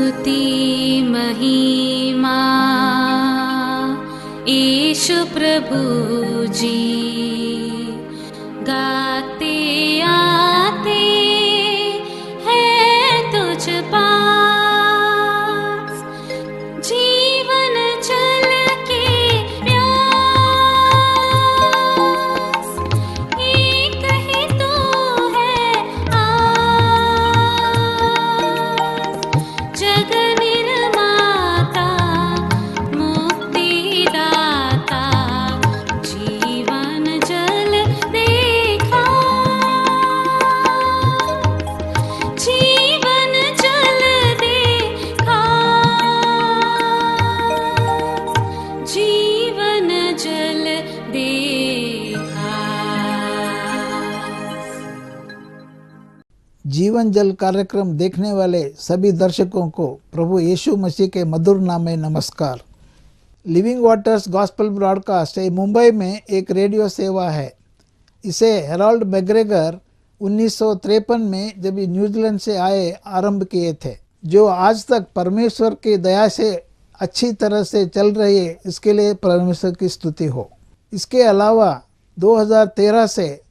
स्तुति महिमा यीशु प्रभु जी, गाते आते हैं तुझ पास, जीवन जल के प्यास, एक ही तू है आस, जग निर्माता मुक्तिदाता, जीवन जल देखा, जीवन जल देखा, जीवन जल देखा। जीवन जल कार्यक्रम देखने वाले सभी दर्शकों को प्रभु यीशु मसीह के मधुर नाम में नमस्कार। Living waters gospel broadcast Mumbai में एक रेडियो सेवा है। इसे हेराल्ड मैग्रेगर 1953 में जब न्यूजीलैंड से आए आरंभ किए थे, जो आज तक परमेश्वर की दया से अच्छी तरह से चल रही है। इसके लिए परमेश्वर की स्तुति हो। इसके अलावा 2013 से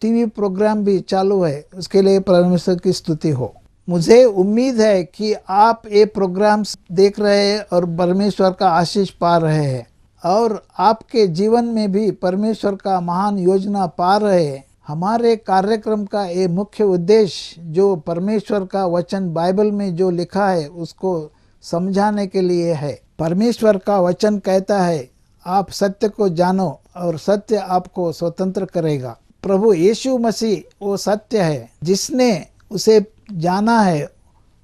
टीवी प्रोग्राम भी चालू है, उसके लिए परमेश्वर की स्तुति हो। मुझे उम्मीद है कि आप ये प्रोग्राम्स देख रहे हैं और परमेश्वर का आशीष पा रहे हैं, और आपके जीवन में भी परमेश्वर का महान योजना पा रहे हैं। हमारे कार्यक्रम का ये मुख्य उद्देश्य जो परमेश्वर का वचन बाइबल में जो लिखा है उसको समझाने के लिए है। परमेश्वर का वचन कहता है, आप सत्य को जानो और सत्य आपको स्वतंत्र करेगा। प्रभु यीशु मसीह वो सत्य है, जिसने उसे जाना है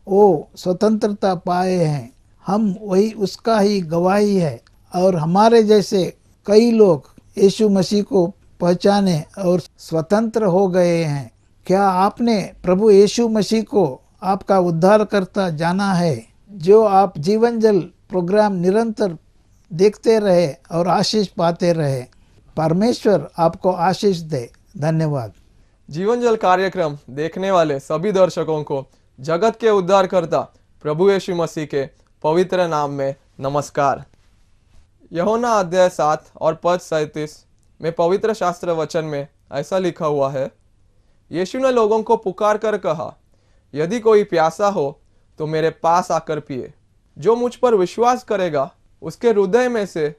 वो स्वतंत्रता पाए हैं। हम वही उसका ही गवाही है, और हमारे जैसे कई लोग यीशु मसीह को पहचाने और स्वतंत्र हो गए हैं। क्या आपने प्रभु यीशु मसीह को आपका उद्धारकर्ता जाना है? जो आप जीवन जल प्रोग्राम निरंतर देखते रहे और आशीष पाते रहे। परमेश्वर आपको आशीष दे। धन्यवाद। जीवन जल कार्यक्रम देखने वाले सभी दर्शकों को जगत के उद्धारकर्ता प्रभु यीशु मसीह के पवित्र नाम में नमस्कार। यूहन्ना अध्याय 7 और पद 37 में पवित्र शास्त्र वचन में ऐसा लिखा हुआ है, यीशु ने लोगों को पुकार कर कहा, यदि कोई प्यासा हो तो मेरे पास आकर पिए। जो मुझ पर विश्वास करेगा उसके हृदय में से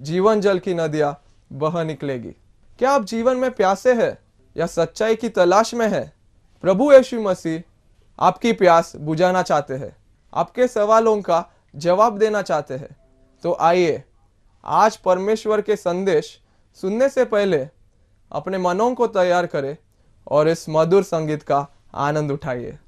जीवन जल की नदियां बह निकलेगी। क्या आप जीवन में प्यासे हैं या सच्चाई की तलाश में है? प्रभु यीशु मसीह आपकी प्यास बुझाना चाहते हैं, आपके सवालों का जवाब देना चाहते हैं। तो आइए आज परमेश्वर के संदेश सुनने से पहले अपने मनों को तैयार करें और इस मधुर संगीत का आनंद उठाइए।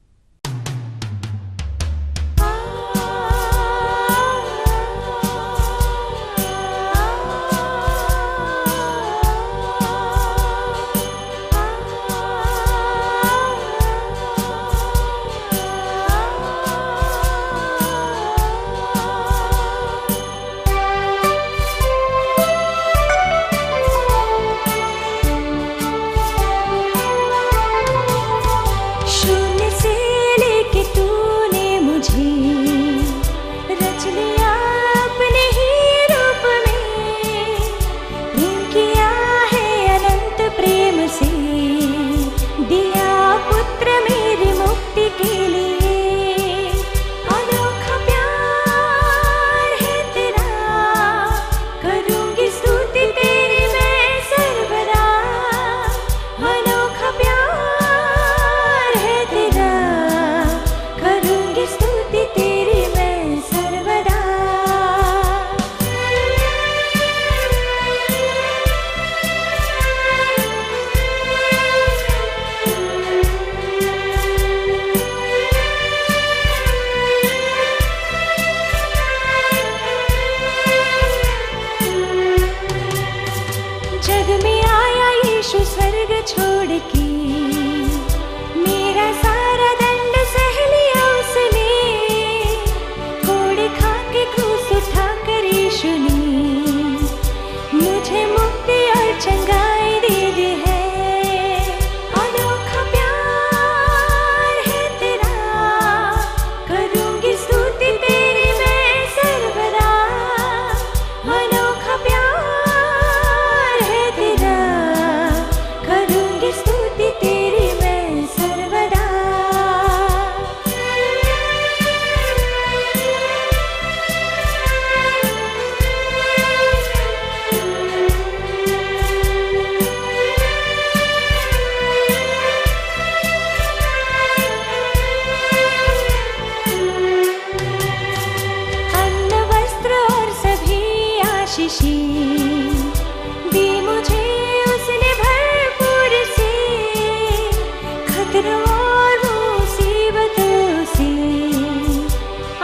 शून्य से बख्शिशें दी मुझे उसने भरपूर से, खतरों और मुसीबतों से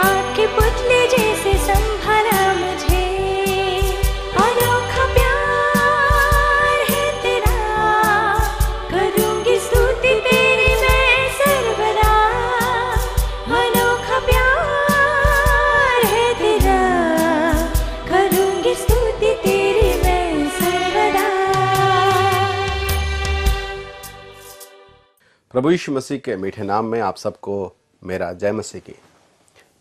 आपके पुतले जैसे संभाला मुझे। अनोखा प्यार है तेरा, करूंगी स्तुति तेरी मैं सर्वदा। अनोखा प्यार है तेरा, करूंगी स्तुति तेरी मैं सर्वदा। प्रभु यीशु मसीह के मीठे नाम में आप सबको मेरा जय मसीह की।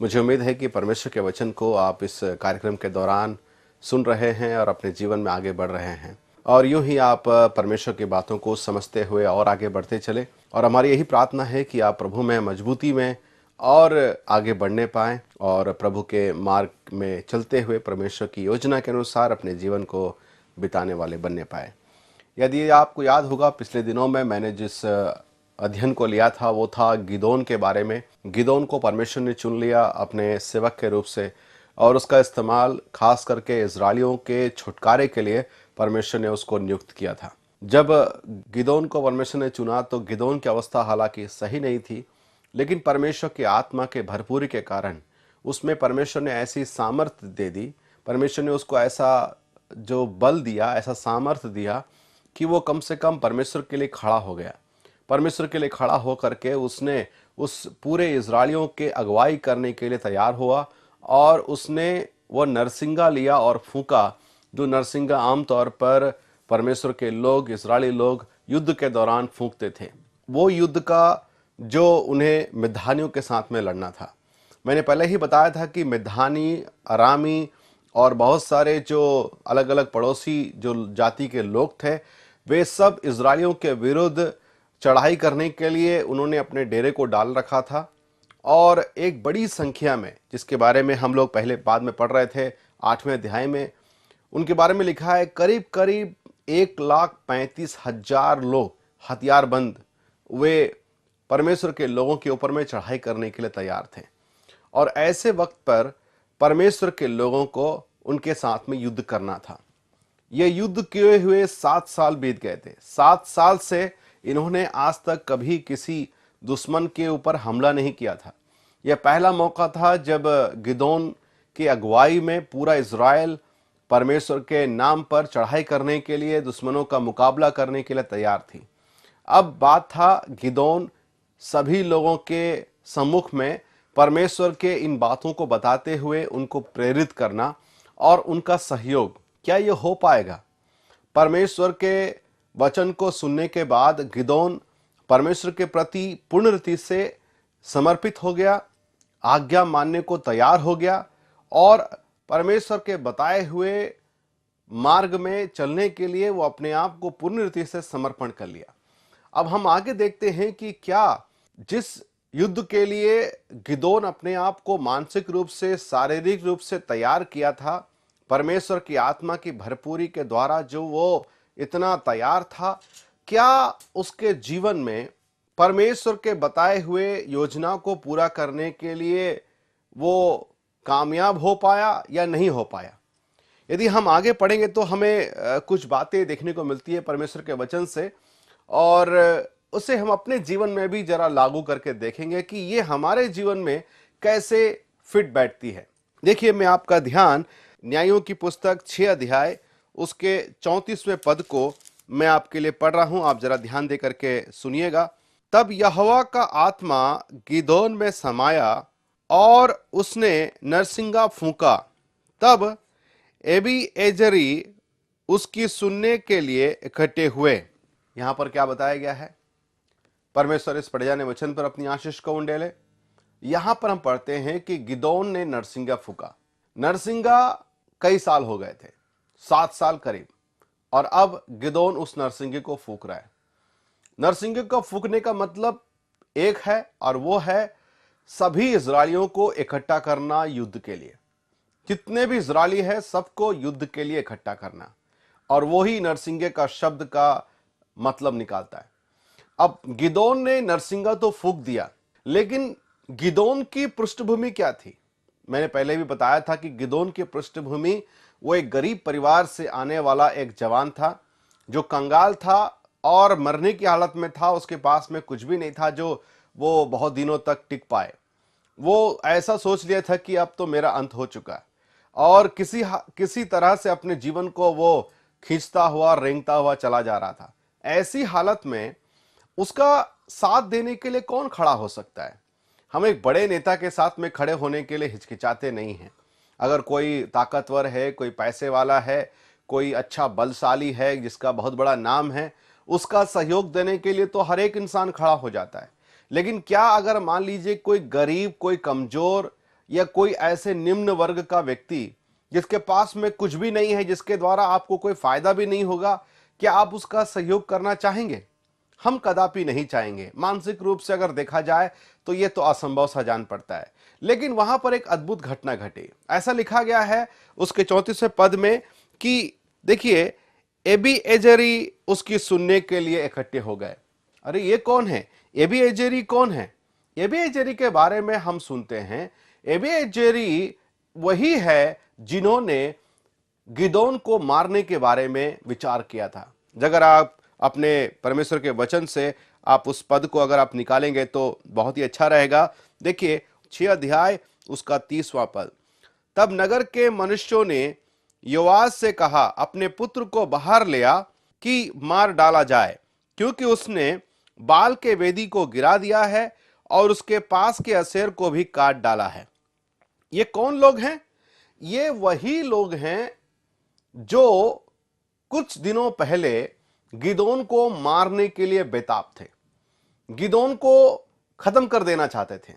मुझे उम्मीद है कि परमेश्वर के वचन को आप इस कार्यक्रम के दौरान सुन रहे हैं और अपने जीवन में आगे बढ़ रहे हैं, और यूं ही आप परमेश्वर की बातों को समझते हुए और आगे बढ़ते चले। और हमारी यही प्रार्थना है कि आप प्रभु में मजबूती में और आगे बढ़ने पाएं और प्रभु के मार्ग में चलते हुए परमेश्वर की योजना के अनुसार अपने जीवन को बिताने वाले बनने पाए। यदि आपको याद होगा, पिछले दिनों में मैंने जिस अध्ययन को लिया था वो था गिदोन के बारे में। गिदोन को परमेश्वर ने चुन लिया अपने सेवक के रूप से, और उसका इस्तेमाल खास करके इजरायलियों के छुटकारे के लिए परमेश्वर ने उसको नियुक्त किया था। जब गिदोन को परमेश्वर ने चुना तो गिदोन की अवस्था हालांकि सही नहीं थी, लेकिन परमेश्वर की आत्मा के भरपूरी के कारण उसमें परमेश्वर ने ऐसी सामर्थ्य दे दी, परमेश्वर ने उसको ऐसा जो बल दिया, ऐसा सामर्थ्य दिया कि वो कम से कम परमेश्वर के लिए खड़ा हो गया। परमेश्वर के लिए खड़ा हो करके उसने उस पूरे इजरायलियों के अगुवाई करने के लिए तैयार हुआ, और उसने वो नरसिंगा लिया और फूंका, जो नरसिंगा आमतौर पर परमेश्वर के लोग, इजरायली लोग युद्ध के दौरान फूंकते थे। वो युद्ध का जो उन्हें मिद्यानियों के साथ में लड़ना था। मैंने पहले ही बताया था कि मिद्यानी, अरामी और बहुत सारे जो अलग अलग पड़ोसी जो जाति के लोग थे, वे सब इजरायलियों के विरुद्ध चढ़ाई करने के लिए उन्होंने अपने डेरे को डाल रखा था। और एक बड़ी संख्या में, जिसके बारे में हम लोग पहले बाद में पढ़ रहे थे 8वें अध्याय में, उनके बारे में लिखा है करीब करीब 1,35,000 लोग हथियारबंद वे परमेश्वर के लोगों के ऊपर में चढ़ाई करने के लिए तैयार थे। और ऐसे वक्त पर परमेश्वर के लोगों को उनके साथ में युद्ध करना था। ये युद्ध किए हुए 7 साल बीत गए थे। 7 साल से इन्होंने आज तक कभी किसी दुश्मन के ऊपर हमला नहीं किया था। यह पहला मौका था जब गिदोन की अगुवाई में पूरा इज़राइल परमेश्वर के नाम पर चढ़ाई करने के लिए, दुश्मनों का मुकाबला करने के लिए तैयार थी। अब बात था गिदोन सभी लोगों के सम्मुख में परमेश्वर के इन बातों को बताते हुए उनको प्रेरित करना और उनका सहयोग। क्या ये हो पाएगा? परमेश्वर के वचन को सुनने के बाद गिदोन परमेश्वर के प्रति पूर्ण रीति से समर्पित हो गया, आज्ञा मानने को तैयार हो गया और परमेश्वर के बताए हुए मार्ग में चलने के लिए वो अपने आप को पूर्ण रीति से समर्पण कर लिया। अब हम आगे देखते हैं कि क्या जिस युद्ध के लिए गिदोन अपने आप को मानसिक रूप से, शारीरिक रूप से तैयार किया था, परमेश्वर की आत्मा की भरपूरी के द्वारा जो वो इतना तैयार था, क्या उसके जीवन में परमेश्वर के बताए हुए योजना को पूरा करने के लिए वो कामयाब हो पाया या नहीं हो पाया? यदि हम आगे पढ़ेंगे तो हमें कुछ बातें देखने को मिलती है परमेश्वर के वचन से, और उसे हम अपने जीवन में भी जरा लागू करके देखेंगे कि ये हमारे जीवन में कैसे फिट बैठती है। देखिए, मैं आपका ध्यान न्यायों की पुस्तक 6 अध्याय उसके 34वें पद को मैं आपके लिए पढ़ रहा हूं। आप जरा ध्यान दे करके सुनिएगा। तब यहोवा का आत्मा गिदोन में समाया और उसने नरसिंगा फूंका। तब एबीएजरी उसकी सुनने के लिए इकट्ठे हुए। यहां पर क्या बताया गया है? परमेश्वर इस पढ़े जाने वचन पर अपनी आशीष को उंडेले। यहां पर हम पढ़ते हैं कि गिदोन ने नरसिंगा फूंका। नरसिंगा कई साल हो गए थे, 7 साल करीब, और अब गिदोन उस नरसिंगे को फूंक रहा है। नरसिंगे को फूंकने का मतलब एक है, और वो है सभी इजरायलियों को इकट्ठा करना युद्ध के लिए। जितने भी इजरायली है सबको युद्ध के लिए इकट्ठा करना, और वो ही नरसिंगे का शब्द का मतलब निकालता है। अब गिदोन ने नरसिंगा तो फूंक दिया, लेकिन गिदोन की पृष्ठभूमि क्या थी? मैंने पहले भी बताया था कि गिदोन की पृष्ठभूमि वो एक गरीब परिवार से आने वाला एक जवान था जो कंगाल था और मरने की हालत में था। उसके पास में कुछ भी नहीं था जो वो बहुत दिनों तक टिक पाए। वो ऐसा सोच लिया था कि अब तो मेरा अंत हो चुका है, और किसी तरह से अपने जीवन को वो खींचता हुआ रेंगता हुआ चला जा रहा था। ऐसी हालत में उसका साथ देने के लिए कौन खड़ा हो सकता है? हम एक बड़े नेता के साथ में खड़े होने के लिए हिचकिचाते नहीं हैं। अगर कोई ताकतवर है, कोई पैसे वाला है, कोई अच्छा बलशाली है जिसका बहुत बड़ा नाम है, उसका सहयोग देने के लिए तो हर एक इंसान खड़ा हो जाता है। लेकिन क्या अगर मान लीजिए कोई गरीब, कोई कमजोर या कोई ऐसे निम्न वर्ग का व्यक्ति जिसके पास में कुछ भी नहीं है, जिसके द्वारा आपको कोई फायदा भी नहीं होगा, क्या आप उसका सहयोग करना चाहेंगे? हम कदापि नहीं चाहेंगे। मानसिक रूप से अगर देखा जाए तो यह तो असंभव सा जान पड़ता है। लेकिन वहां पर एक अद्भुत घटना घटी। ऐसा लिखा गया है उसके 34वें पद में कि देखिए, एबीएजेरी उसकी सुनने के लिए इकट्ठे हो गए। अरे ये कौन है? एबीएजेरी कौन है? एबीएजेरी के बारे में हम सुनते हैं, एबीएजेरी वही है जिन्होंने गिदोन को मारने के बारे में विचार किया था। अगर आप अपने परमेश्वर के वचन से आप उस पद को अगर आप निकालेंगे तो बहुत ही अच्छा रहेगा। देखिए 6 अध्याय उसका 30वां पद। तब नगर के मनुष्यों ने योआश से कहा, अपने पुत्र को बाहर ले आ कि मार डाला जाए, क्योंकि उसने बाल के वेदी को गिरा दिया है और उसके पास के असेर को भी काट डाला है। ये कौन लोग हैं? ये वही लोग हैं जो कुछ दिनों पहले गिदोन को मारने के लिए बेताब थे, गिदोन को खत्म कर देना चाहते थे।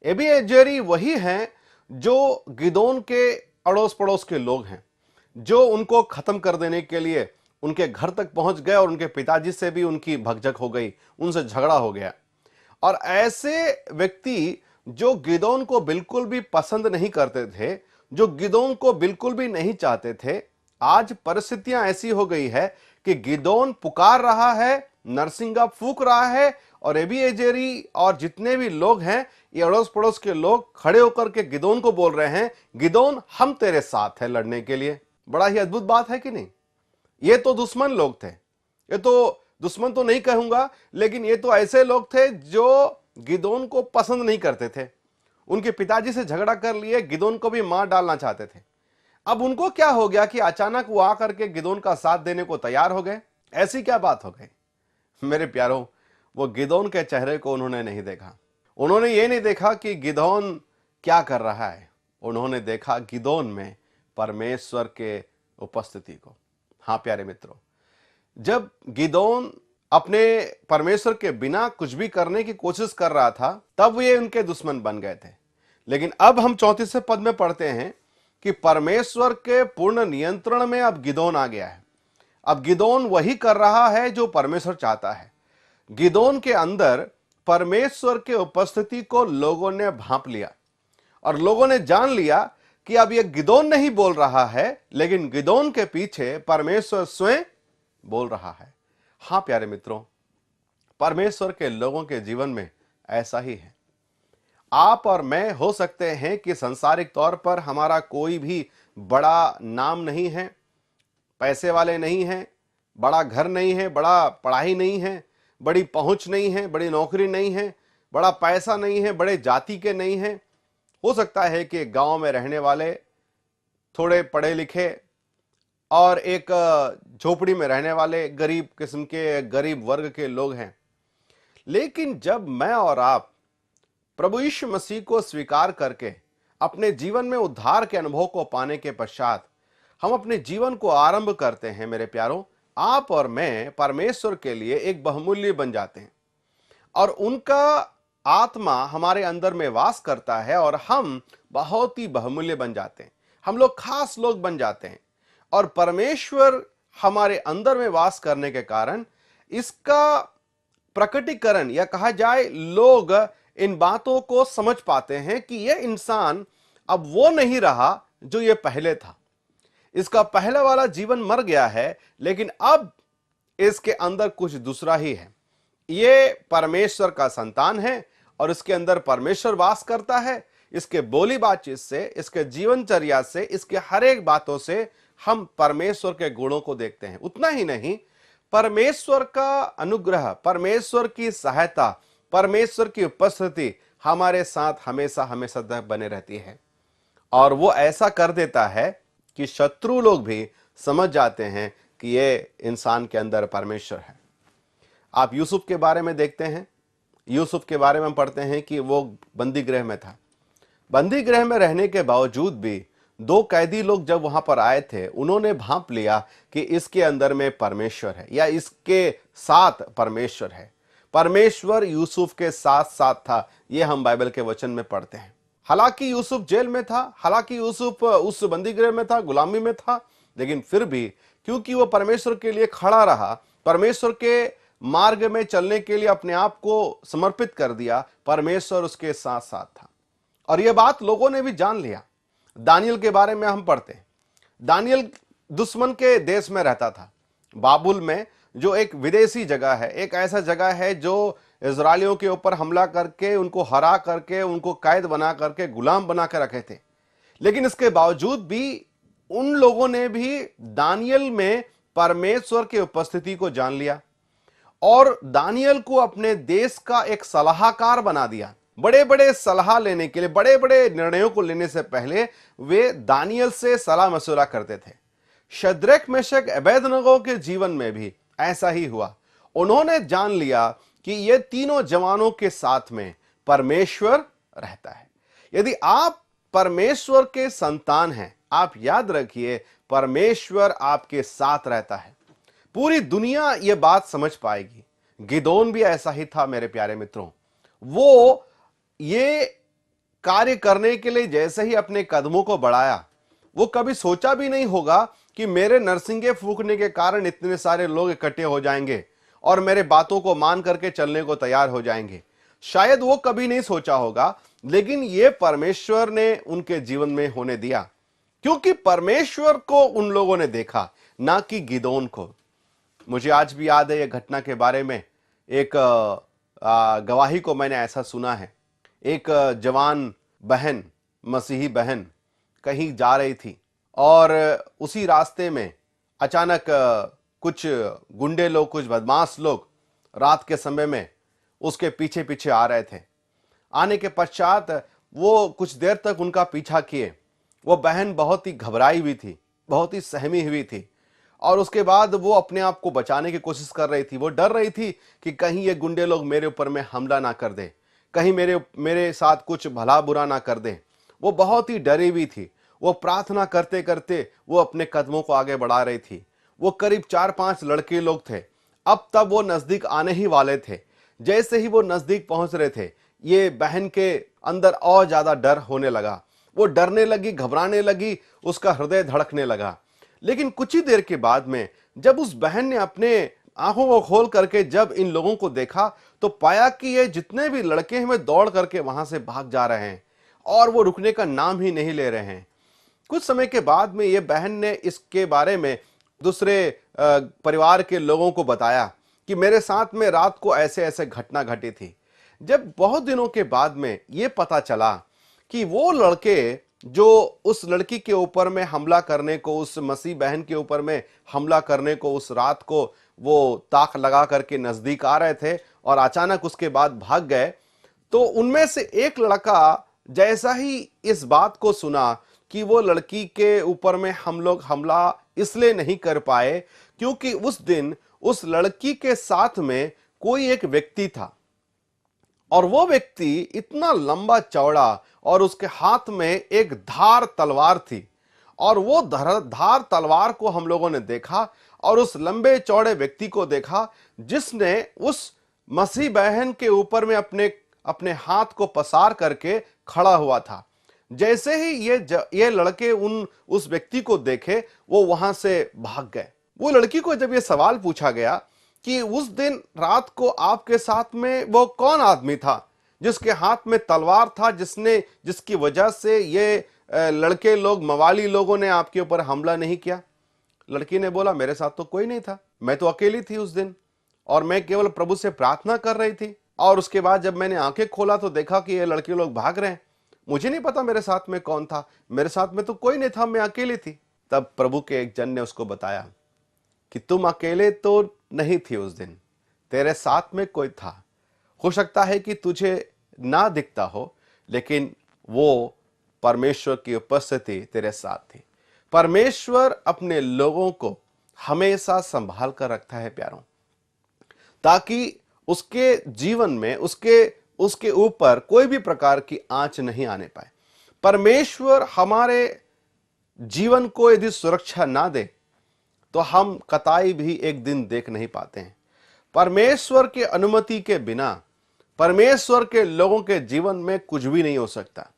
एबीएजेरी वही हैं जो गिदोन के अड़ोस पड़ोस के लोग हैं, जो उनको खत्म कर देने के लिए उनके घर तक पहुंच गए और उनके पिताजी से भी उनकी भगझक हो गई, उनसे झगड़ा हो गया। और ऐसे व्यक्ति जो गिदोन को बिल्कुल भी पसंद नहीं करते थे, जो गिदोन को बिल्कुल भी नहीं चाहते थे, आज परिस्थितियां ऐसी हो गई है कि गिदोन पुकार रहा है, नरसिंगा फूक रहा है, और एबीएजेरी और जितने भी लोग हैं, ये अड़ोस पड़ोस के लोग खड़े होकर के गिदोन को बोल रहे हैं, गिदोन हम तेरे साथ है लड़ने के लिए। बड़ा ही अद्भुत बात है कि नहीं? ये तो दुश्मन लोग थे, ये तो दुश्मन तो नहीं कहूंगा, लेकिन ये तो ऐसे लोग थे जो गिदोन को पसंद नहीं करते थे। उनके पिताजी से झगड़ा कर लिए, गिदोन को भी मार डालना चाहते थे। अब उनको क्या हो गया कि अचानक वो आकर के गिदोन का साथ देने को तैयार हो गए? ऐसी क्या बात हो गई? मेरे प्यारों, वो गिदोन के चेहरे को उन्होंने नहीं देखा। उन्होंने ये नहीं देखा कि गिदोन क्या कर रहा है। उन्होंने देखा गिदोन में परमेश्वर के उपस्थिति को। हाँ प्यारे मित्रों, जब गिदोन अपने परमेश्वर के बिना कुछ भी करने की कोशिश कर रहा था, तब ये उनके दुश्मन बन गए थे। लेकिन अब हम 34वें पद में पढ़ते हैं कि परमेश्वर के पूर्ण नियंत्रण में अब गिदोन आ गया है। अब गिदोन वही कर रहा है जो परमेश्वर चाहता है। गिदोन के अंदर परमेश्वर के उपस्थिति को लोगों ने भांप लिया और लोगों ने जान लिया कि अब यह गिदोन नहीं बोल रहा है, लेकिन गिदोन के पीछे परमेश्वर स्वयं बोल रहा है। हां प्यारे मित्रों, परमेश्वर के लोगों के जीवन में ऐसा ही है। आप और मैं हो सकते हैं कि सांसारिक तौर पर हमारा कोई भी बड़ा नाम नहीं है, पैसे वाले नहीं हैं, बड़ा घर नहीं है, बड़ा पढ़ाई नहीं है, बड़ी पहुंच नहीं है, बड़ी नौकरी नहीं है, बड़ा पैसा नहीं है, बड़े जाति के नहीं है। हो सकता है कि गांव में रहने वाले, थोड़े पढ़े लिखे और एक झोपड़ी में रहने वाले गरीब किस्म के, गरीब वर्ग के लोग हैं। लेकिन जब मैं और आप प्रभु यीशु मसीह को स्वीकार करके अपने जीवन में उद्धार के अनुभव को पाने के पश्चात हम अपने जीवन को आरंभ करते हैं, मेरे प्यारों, आप और मैं परमेश्वर के लिए एक बहुमूल्य बन जाते हैं और उनका आत्मा हमारे अंदर में वास करता है और हम बहुत ही बहुमूल्य बन जाते हैं। हम लोग खास लोग बन जाते हैं और परमेश्वर हमारे अंदर में वास करने के कारण इसका प्रकटीकरण, या कहा जाए लोग इन बातों को समझ पाते हैं कि यह इंसान अब वो नहीं रहा जो ये पहले था। इसका पहले वाला जीवन मर गया है, लेकिन अब इसके अंदर कुछ दूसरा ही है। ये परमेश्वर का संतान है और इसके अंदर परमेश्वर वास करता है। इसके बोली बातचीत से, इसके जीवनचर्या से, इसके हर एक बातों से हम परमेश्वर के गुणों को देखते हैं। उतना ही नहीं, परमेश्वर का अनुग्रह, परमेश्वर की सहायता, परमेश्वर की उपस्थिति हमारे साथ हमेशा हमेशा तक बने रहती है। और वो ऐसा कर देता है कि शत्रु लोग भी समझ जाते हैं कि ये इंसान के अंदर परमेश्वर है। आप यूसुफ के बारे में देखते हैं, यूसुफ के बारे में पढ़ते हैं कि वो बंदी गृह में था। बंदी गृह में रहने के बावजूद भी दो कैदी लोग जब वहां पर आए थे, उन्होंने भांप लिया कि इसके अंदर में परमेश्वर है या इसके साथ परमेश्वर है। परमेश्वर यूसुफ के साथ साथ था, ये हम बाइबल के वचन में पढ़ते हैं। हालांकि यूसुफ जेल में था, हालांकि यूसुफ उस बंदी गृह में था, गुलामी में था, लेकिन फिर भी क्योंकि वो परमेश्वर के लिए खड़ा रहा, परमेश्वर के मार्ग में चलने के लिए अपने आप को समर्पित कर दिया, परमेश्वर उसके साथ साथ था। और यह बात लोगों ने भी जान लिया। दानियल के बारे में हम पढ़ते हैं, दानियल दुश्मन के देश में रहता था, बाबुल में, जो एक विदेशी जगह है, एक ऐसा जगह है जो इजरायलियों के ऊपर हमला करके, उनको हरा करके, उनको कैद बना करके, गुलाम बना कर रखे थे। लेकिन इसके बावजूद भी उन लोगों ने भी दानियल में परमेश्वर की उपस्थिति को जान लिया और दानियल को अपने देश का एक सलाहकार बना दिया। बड़े बड़े सलाह लेने के लिए, बड़े बड़े निर्णयों को लेने से पहले वे दानियल से सलाह मशवरा करते थे। शद्रक, मेशक, अबेदनगो के जीवन में भी ऐसा ही हुआ। उन्होंने जान लिया कि ये तीनों जवानों के साथ में परमेश्वर रहता है। यदि आप परमेश्वर के संतान हैं, आप याद रखिए, परमेश्वर आपके साथ रहता है। पूरी दुनिया यह बात समझ पाएगी। गिदोन भी ऐसा ही था मेरे प्यारे मित्रों। वो ये कार्य करने के लिए जैसे ही अपने कदमों को बढ़ाया, वो कभी सोचा भी नहीं होगा कि मेरे नरसिंगे फूंकने के कारण इतने सारे लोग इकट्ठे हो जाएंगे और मेरे बातों को मान करके चलने को तैयार हो जाएंगे। शायद वो कभी नहीं सोचा होगा, लेकिन ये परमेश्वर ने उनके जीवन में होने दिया, क्योंकि परमेश्वर को उन लोगों ने देखा, ना कि गिदोन को। मुझे आज भी याद है यह घटना के बारे में। एक गवाही को मैंने ऐसा सुना है। एक जवान बहन, मसीही बहन कहीं जा रही थी और उसी रास्ते में अचानक कुछ गुंडे लोग, कुछ बदमाश लोग रात के समय में उसके पीछे पीछे आ रहे थे। आने के पश्चात वो कुछ देर तक उनका पीछा किए। वो बहन बहुत ही घबराई हुई थी, बहुत ही सहमी हुई थी और उसके बाद वो अपने आप को बचाने की कोशिश कर रही थी। वो डर रही थी कि कहीं ये गुंडे लोग मेरे ऊपर में हमला ना कर दे, कहीं मेरे साथ कुछ भला बुरा ना कर दे। वो बहुत ही डरी हुई थी। वो प्रार्थना करते करते वो अपने कदमों को आगे बढ़ा रही थी। वो करीब 4-5 लड़के लोग थे। अब तब वो नजदीक आने ही वाले थे। जैसे ही वो नजदीक पहुंच रहे थे, ये बहन के अंदर और ज्यादा डर होने लगा। वो डरने लगी, घबराने लगी, उसका हृदय धड़कने लगा। लेकिन कुछ ही देर के बाद में जब उस बहन ने अपने आंखों को खोल करके जब इन लोगों को देखा, तो पाया कि ये जितने भी लड़के हैं वे दौड़ करके वहां से भाग जा रहे हैं और वो रुकने का नाम ही नहीं ले रहे हैं। कुछ समय के बाद में ये बहन ने इसके बारे में दूसरे परिवार के लोगों को बताया कि मेरे साथ में रात को ऐसे ऐसे घटना घटी थी। जब बहुत दिनों के बाद में ये पता चला कि वो लड़के जो उस लड़की के ऊपर में हमला करने को, उस मसीह बहन के ऊपर में हमला करने को उस रात को वो ताक लगा करके नजदीक आ रहे थे और अचानक उसके बाद भाग गए, तो उनमें से एक लड़का जैसा ही इस बात को सुना कि वो लड़की के ऊपर में हम लोग हमला इसलिए नहीं कर पाए क्योंकि उस दिन उस लड़की के साथ में कोई एक व्यक्ति था और वो व्यक्ति इतना लंबा चौड़ा और उसके हाथ में एक धार तलवार थी और वो धार तलवार को हम लोगों ने देखा और उस लंबे चौड़े व्यक्ति को देखा जिसने उस मसीह बहन के ऊपर में अपने हाथ को पसार करके खड़ा हुआ था। जैसे ही ये लड़के उस व्यक्ति को देखे, वो वहां से भाग गए। वो लड़की को जब ये सवाल पूछा गया कि उस दिन रात को आपके साथ में वो कौन आदमी था जिसके हाथ में तलवार था, जिसकी वजह से ये लड़के लोग, मवाली लोगों ने आपके ऊपर हमला नहीं किया? लड़की ने बोला, मेरे साथ तो कोई नहीं था, मैं तो अकेली थी उस दिन और मैं केवल प्रभु से प्रार्थना कर रही थी। और उसके बाद जब मैंने आंखें खोला तो देखा कि ये लड़के लोग भाग रहे हैं। मुझे नहीं पता मेरे साथ में कौन था, मेरे साथ में तो कोई नहीं था, मैं अकेली थी। तब प्रभु के एक जन ने उसको बताया कि तुम अकेले तो नहीं थी उस दिन, तेरे साथ में कोई था। हो सकता है कि तुझे ना दिखता हो, लेकिन वो परमेश्वर की उपस्थिति तेरे साथ थी। परमेश्वर अपने लोगों को हमेशा संभाल कर रखता है प्यारों, ताकि उसके जीवन में उसके ऊपर कोई भी प्रकार की आंच नहीं आने पाए। परमेश्वर हमारे जीवन को यदि सुरक्षा ना दे तो हम कताई भी एक दिन देख नहीं पाते हैं। परमेश्वर की अनुमति के बिना परमेश्वर के लोगों के जीवन में कुछ भी नहीं हो सकता।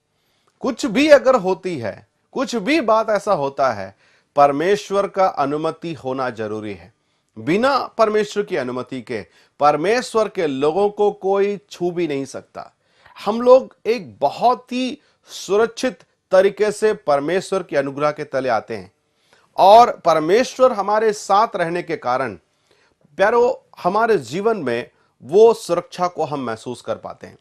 कुछ भी अगर होती है, कुछ भी बात ऐसा होता है, परमेश्वर का अनुमति होना जरूरी है। बिना परमेश्वर की अनुमति के परमेश्वर के लोगों को कोई छू भी नहीं सकता। हम लोग एक बहुत ही सुरक्षित तरीके से परमेश्वर के अनुग्रह के तले आते हैं, और परमेश्वर हमारे साथ रहने के कारण प्यारो हमारे जीवन में वो सुरक्षा को हम महसूस कर पाते हैं।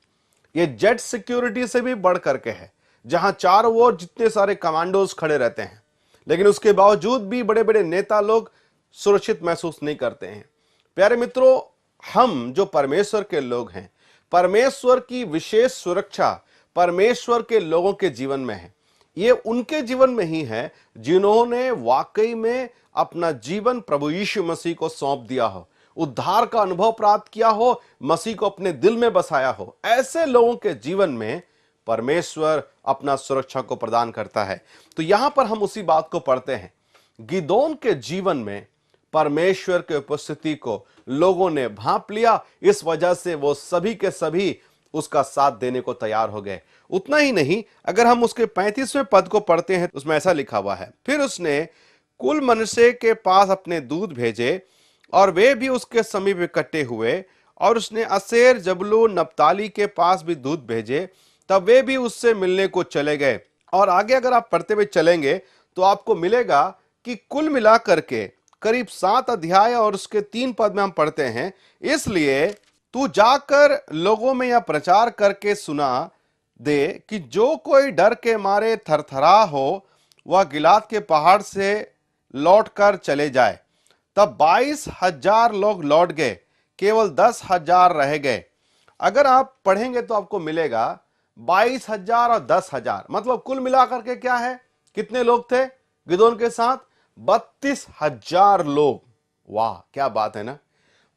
ये जेट सिक्योरिटी से भी बढ़ करके है, जहां चारों ओर जितने सारे कमांडोज खड़े रहते हैं, लेकिन उसके बावजूद भी बड़े बड़े नेता लोग सुरक्षित महसूस नहीं करते हैं। प्यारे मित्रों, हम जो परमेश्वर के लोग हैं, परमेश्वर की विशेष सुरक्षा परमेश्वर के लोगों के जीवन में है। ये उनके जीवन में ही है जिन्होंने वाकई में अपना जीवन प्रभु यीशु मसीह को सौंप दिया हो, उद्धार का अनुभव प्राप्त किया हो, मसीह को अपने दिल में बसाया हो। ऐसे लोगों के जीवन में परमेश्वर अपना सुरक्षा को प्रदान करता है। तो यहां पर हम उसी बात को पढ़ते हैं। गिदोन के जीवन में परमेश्वर के उपस्थिति को लोगों ने भांप लिया, इस वजह से वो सभी के सभी उसका साथ देने को तैयार हो गए। उतना ही नहीं, अगर हम उसके 35वें पद को पढ़ते हैं, उसमें ऐसा लिखा हुआ है, फिर उसने कुल मनश्शे के पास अपने दूत भेजे और वे भी उसके समीप इकट्ठे हुए, और उसने असेर, जबूलून, नप्ताली के पास भी दूत भेजे, तब वे भी उससे मिलने को चले गए। और आगे अगर आप पढ़ते हुए चलेंगे तो आपको मिलेगा कि कुल मिलाकर के करीब 7 अध्याय और उसके 3 पद में हम पढ़ते हैं, इसलिए तू जाकर लोगों में यह प्रचार करके सुना दे कि जो कोई डर के मारे थरथरा हो, वह गिलाद के पहाड़ से लौटकर चले जाए। तब 22,000 लोग लौट गए, केवल 10,000 रह गए। अगर आप पढ़ेंगे तो आपको मिलेगा 22,000 और 10,000, मतलब कुल मिलाकर के क्या है, कितने लोग थे गिदोन के साथ? 32,000 लोग। वाह, क्या बात है ना।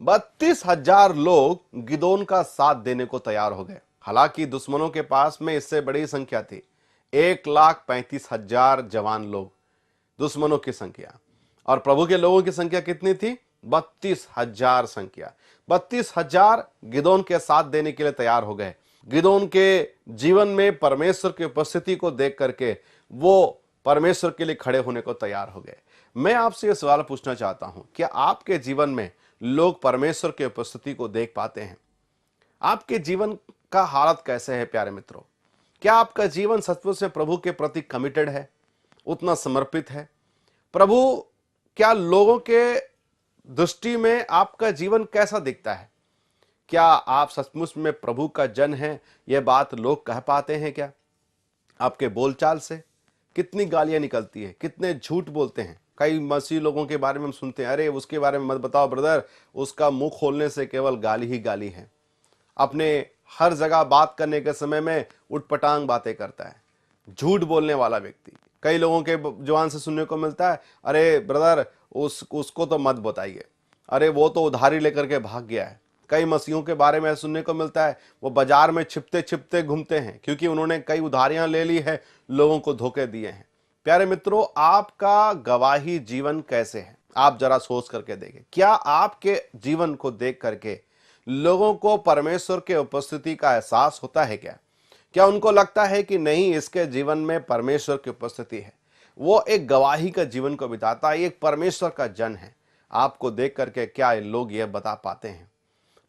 32,000 लोग गिदोन का साथ देने को तैयार हो गए। हालांकि दुश्मनों के पास में इससे बड़ी संख्या थी, 1,35,000 जवान लोग दुश्मनों की संख्या, और प्रभु के लोगों की संख्या कितनी थी? 32,000 संख्या। 32,000 गिदोन के साथ देने के लिए तैयार हो गए। गिदोन के जीवन में परमेश्वर की उपस्थिति को देख करके वो परमेश्वर के लिए खड़े होने को तैयार हो गए। मैं आपसे यह सवाल पूछना चाहता हूं, क्या आपके जीवन में लोग परमेश्वर की उपस्थिति को देख पाते हैं? आपके जीवन का हालत कैसे है प्यारे मित्रों? क्या आपका जीवन सचमुच में प्रभु के प्रति कमिटेड है, उतना समर्पित है? प्रभु, क्या लोगों के दृष्टि में आपका जीवन कैसा दिखता है? क्या आप सचमुच में प्रभु का जन है, यह बात लोग कह पाते हैं क्या? आपके बोलचाल से कितनी गालियां निकलती है, कितने झूठ बोलते हैं। कई मसीह लोगों के बारे में हम सुनते हैं, अरे उसके बारे में मत बताओ ब्रदर, उसका मुंह खोलने से केवल गाली ही गाली है। अपने हर जगह बात करने के समय में उटपटांग बातें करता है, झूठ बोलने वाला व्यक्ति। कई लोगों के जुबान से सुनने को मिलता है, अरे ब्रदर उसको तो मत बताइए, अरे वो तो उधारी लेकर के भाग गया है। कई मसीहों के बारे में सुनने को मिलता है, वो बाजार में छिपते छिपते घूमते हैं, क्योंकि उन्होंने कई उधारियां ले ली है, लोगों को धोखे दिए हैं। प्यारे मित्रों, आपका गवाही जीवन कैसे है? आप जरा सोच करके देखें। क्या आपके जीवन को देख करके लोगों को परमेश्वर के उपस्थिति का एहसास होता है क्या? क्या उनको लगता है कि नहीं, इसके जीवन में परमेश्वर की उपस्थिति है, वो एक गवाही का जीवन को बिताता है, एक परमेश्वर का जन है? आपको देख करके क्या लोग यह बता पाते हैं?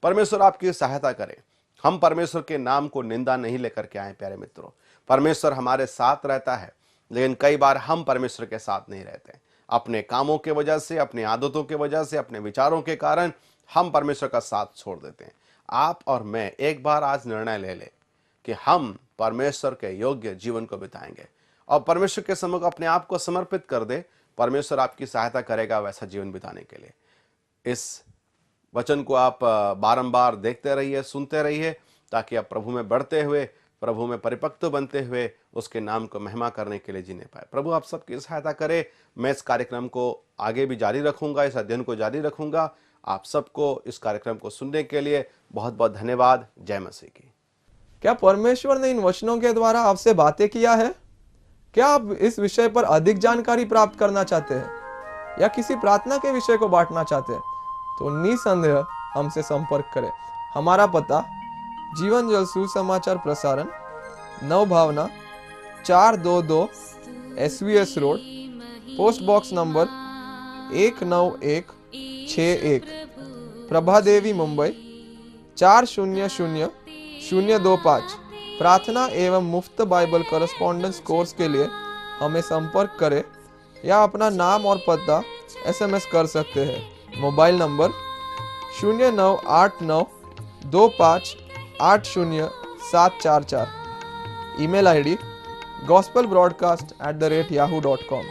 परमेश्वर आपकी सहायता करे। हम परमेश्वर के नाम को निंदा नहीं लेकर के आए प्यारे मित्रों। परमेश्वर हमारे साथ रहता है, लेकिन कई बार हम परमेश्वर के साथ नहीं रहते। अपने कामों के वजह से, अपनी आदतों के वजह से, अपने विचारों के कारण हम परमेश्वर का साथ छोड़ देते हैं। आप और मैं एक बार आज निर्णय ले लें कि हम परमेश्वर के योग्य जीवन को बिताएंगे और परमेश्वर के सम्मुख अपने आप को समर्पित कर दे, परमेश्वर आपकी सहायता करेगा वैसा जीवन बिताने के लिए। इस वचन को आप बारंबार देखते रहिए, सुनते रहिए, ताकि आप प्रभु में बढ़ते हुए, प्रभु में परिपक्व बनते हुए उसके नाम को महिमा करने के लिए जीने पाए। प्रभु आप सबकी सहायता करे। मैं इस कार्यक्रम को आगे भी जारी रखूंगा, इस अध्ययन को जारी रखूंगा। आप सबको इस कार्यक्रम को सुनने के लिए बहुत बहुत धन्यवाद। जय मसीह की। क्या परमेश्वर ने इन वचनों के द्वारा आपसे बातें किया है? क्या आप इस विषय पर अधिक जानकारी प्राप्त करना चाहते हैं या किसी प्रार्थना के विषय को बांटना चाहते हैं तो निसंदेह हमसे संपर्क करें। हमारा पता जीवन जल Susamachar Prasaran, Nav Bhavna 422 SVS road, post box number 19161, Prabha Devi, Mumbai 400025। प्रार्थना एवं मुफ्त बाइबल करस्पॉन्डेंस कोर्स के लिए हमें संपर्क करें या अपना नाम और पता SMS कर सकते हैं। Mobile number 098925804744। Email ID gospelbroadcast@yahoo.com।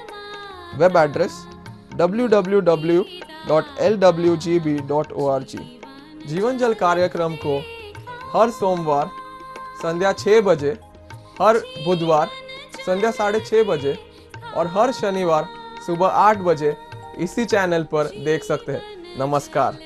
Web address www.lwgb.org। जीवन जल कार्यक्रम को हर सोमवार संध्या 6 बजे, हर बुधवार संध्या 6:30 बजे और हर शनिवार सुबह 8 बजे इसी चैनल पर देख सकते हैं। नमस्कार।